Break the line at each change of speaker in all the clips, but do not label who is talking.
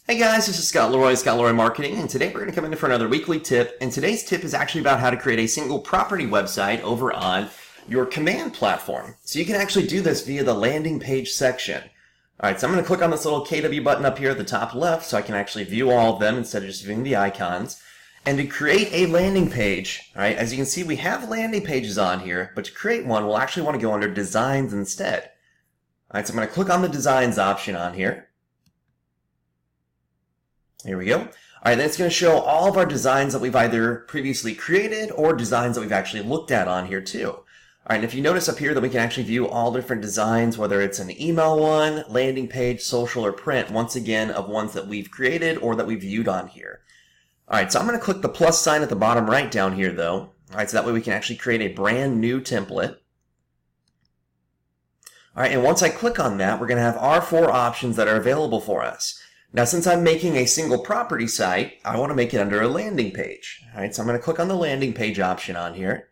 Hey guys, this is Scott Leroy Marketing, and today we're going to come in for another weekly tip. And today's tip is actually about how to create a single property website over on your command platform. So you can actually do this via the landing page section. Alright, so I'm going to click on this little KW button up here at the top left so I can actually view all of them instead of just viewing the icons. And to create a landing page, alright, as you can see we have landing pages on here, but to create one we'll actually want to go under Designs instead. Alright, so I'm going to click on the Designs option on here. Here we go. All right, then it's going to show all of our designs that we've either previously created or designs that we've actually looked at on here too. All right, and if you notice up here that we can actually view all different designs, whether it's an email one, landing page, social, or print, once again, of ones that we've created or that we've viewed on here. All right, so I'm going to click the plus sign at the bottom right down here though. All right, so that way we can actually create a brand new template. All right, and once I click on that, we're going to have our four options that are available for us. Now, since I'm making a single property site, I want to make it under a landing page. All right, so I'm going to click on the landing page option on here.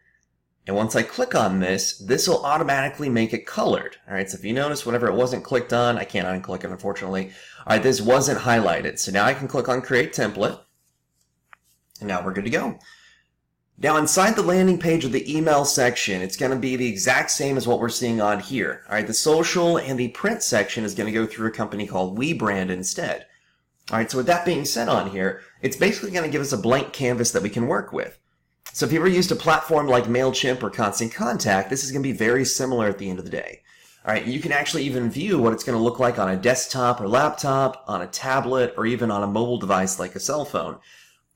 And once I click on this, this will automatically make it colored. All right, so if you notice, whenever it wasn't clicked on, I can't unclick it, unfortunately. All right, this wasn't highlighted. So now I can click on Create Template. And now we're good to go. Now, inside the landing page of the email section, it's going to be the exact same as what we're seeing on here. All right, the social and the print section is going to go through a company called WeBrand instead. All right, so with that being said on here, it's basically going to give us a blank canvas that we can work with. So if you ever used a platform like MailChimp or Constant Contact, this is going to be very similar at the end of the day. All right, you can actually even view what it's going to look like on a desktop or laptop, on a tablet, or even on a mobile device like a cell phone.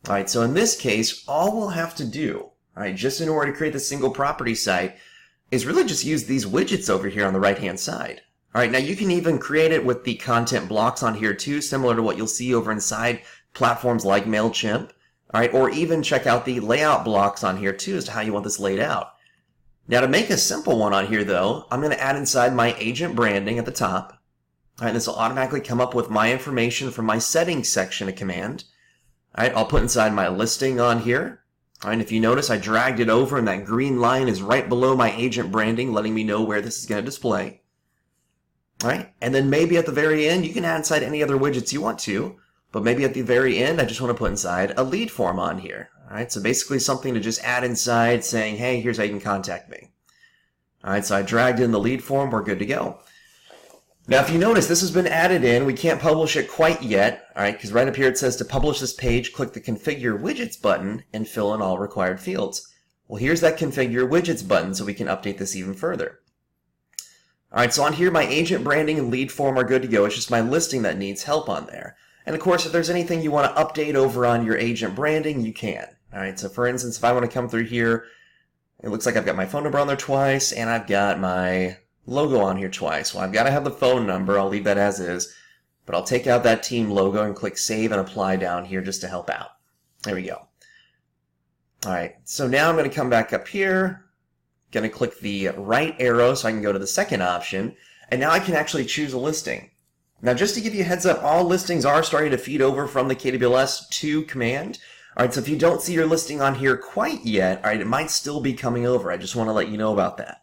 All right, so in this case, all we'll have to do, all right, just in order to create the single property site, is really just use these widgets over here on the right-hand side. All right, now you can even create it with the content blocks on here too, similar to what you'll see over inside platforms like MailChimp. All right, or even check out the layout blocks on here too as to how you want this laid out. Now to make a simple one on here though, I'm going to add inside my agent branding at the top. All right, this will automatically come up with my information from my settings section of command. All right, I'll put inside my listing on here. All right, if you notice, I dragged it over and that green line is right below my agent branding, letting me know where this is going to display. All right, and then maybe at the very end, you can add inside any other widgets you want to, but maybe at the very end, I just want to put inside a lead form on here. All right, so basically something to just add inside saying, hey, here's how you can contact me. All right, so I dragged in the lead form, we're good to go. Now, if you notice, this has been added in. We can't publish it quite yet, all right, because right up here it says to publish this page, click the Configure Widgets button and fill in all required fields. Well, here's that Configure Widgets button so we can update this even further. All right, so on here, my agent branding and lead form are good to go. It's just my listing that needs help on there. And of course, if there's anything you want to update over on your agent branding, you can. All right, so for instance, if I want to come through here, it looks like I've got my phone number on there twice, and I've got my logo on here twice. Well, I've got to have the phone number. I'll leave that as is, but I'll take out that team logo and click Save and Apply down here just to help out. There we go. All right, so now I'm going to come back up here, going to click the right arrow so I can go to the second option, and now I can actually choose a listing. Now, just to give you a heads up, all listings are starting to feed over from the KWS to Command. All right, so if you don't see your listing on here quite yet, all right, it might still be coming over. I just want to let you know about that.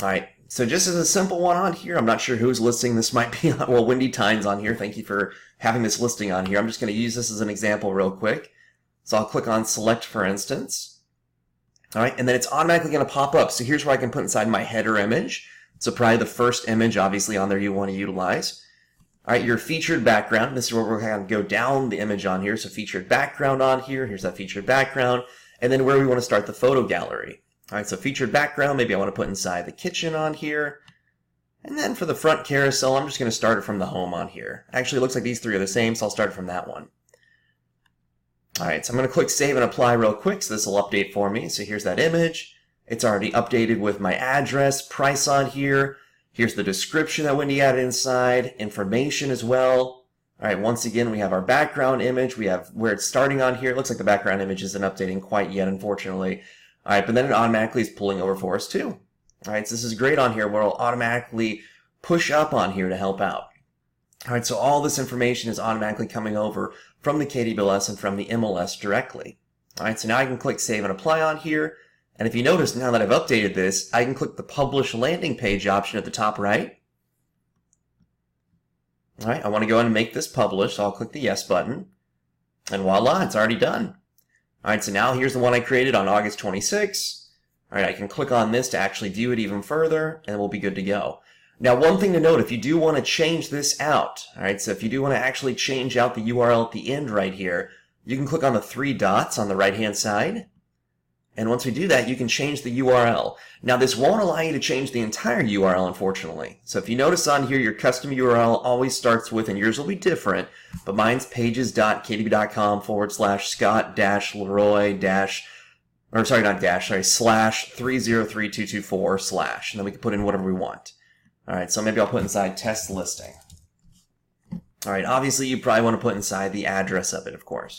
All right. So just as a simple one on here, I'm not sure whose listing this might be on. Well, Wendy Tynes on here. Thank you for having this listing on here. I'm just going to use this as an example real quick. So I'll click on Select, for instance. All right, and then it's automatically going to pop up. So here's where I can put inside my header image. So probably the first image, obviously, on there you want to utilize. All right, your featured background. This is where we're going to go down the image on here. So featured background on here. Here's that featured background. And then where we want to start the photo gallery. All right, so featured background, maybe I want to put inside the kitchen on here. And then for the front carousel, I'm just going to start it from the home on here. Actually, it looks like these three are the same, so I'll start it from that one. All right, so I'm going to click Save and Apply real quick, so this will update for me. So here's that image. It's already updated with my address, price on here. Here's the description that Wendy added inside, information as well. All right, once again, we have our background image. We have where it's starting on here. It looks like the background image isn't updating quite yet, unfortunately. All right, but then it automatically is pulling over for us too. All right, so this is great on here where it'll automatically push up on here to help out. All right, so all this information is automatically coming over from the KWS and from the MLS directly. All right, so now I can click Save and Apply on here. And if you notice, now that I've updated this, I can click the Publish Landing Page option at the top right. All right, I want to go ahead and make this publish, so I'll click the yes button. And voila, it's already done. All right, so now here's the one I created on August 26th. All right, I can click on this to actually view it even further, and we'll be good to go. Now, one thing to note, if you do want to change this out, all right, so if you do want to actually change out the URL at the end right here, you can click on the 3 dots on the right-hand side. And once we do that, you can change the URL. Now, this won't allow you to change the entire URL, unfortunately. So if you notice on here, your custom URL always starts with, and yours will be different, but mine's pages.kdb.com/Scott-Leroy- or sorry, not dash, sorry, /303224/, and then we can put in whatever we want. All right, so maybe I'll put inside test listing. All right, obviously you probably want to put inside the address of it, of course.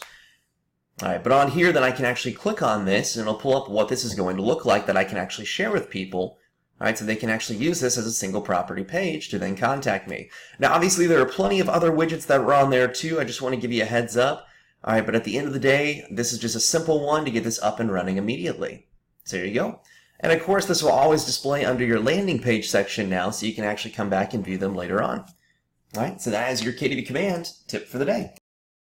All right, but on here, then I can actually click on this, and it'll pull up what this is going to look like that I can actually share with people. All right, so they can actually use this as a single property page to then contact me. Now, obviously, there are plenty of other widgets that were on there too. I just want to give you a heads up. All right, but at the end of the day, this is just a simple one to get this up and running immediately. So there you go. And of course, this will always display under your landing page section now, so you can actually come back and view them later on. All right, so that is your KDB Command tip for the day.